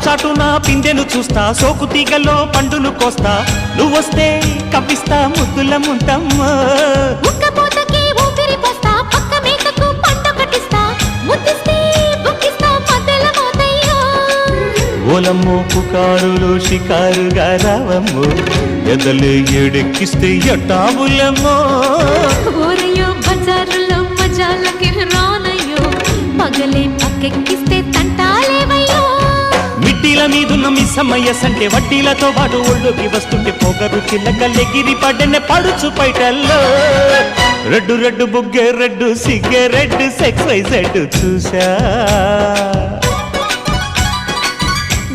చాటున పిందెను చూస్తా, సోకు తీగలో పండును కోస్తా, నువ్వొస్తే కప్పిస్తా ముద్దుల ముంతమ్మో. ఉక్కపోతకి ఊపిరి పోస్తా, పక్క మేకకు పంట కట్టిస్తా, ముద్దిస్తే బుక్కిస్తా మధ్యల మోతయ్యో. ఓలమ్మో పుకారులో షికారుగా రావమ్మో, ఎదలు ఎడెక్కిస్తే ఎట్టాబులమ్మో. ఊరయ్యో బజారులో మజాలకి రానయ్యో, పగలే పక్కెక్కిస్తే తంటాలేవయ్యో. మిట్టిల మీదున్న మిస్సమ్మయ్య సంటే వడ్డీలతో పాటు ఒళ్ళోకి వస్తుంటే పొగరు చిల్లకల్లెగిరి పడ్డనే పడుచు పైటల్లో. రెడ్డు రెడ్డు బుగ్గే రెడ్డు సిగ్గే రెడ్డు XYZ చూసా.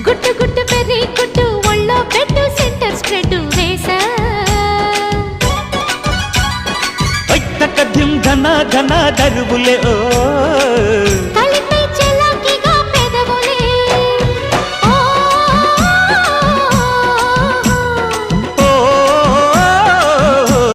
గుట్టు గుట్టు పెరి గుట్టు ఒళ్ళో పెట్టు సెంటర్ స్ప్రెడ్ వేసా. కథ్యం ఘన ఘన దరువులే ఓ.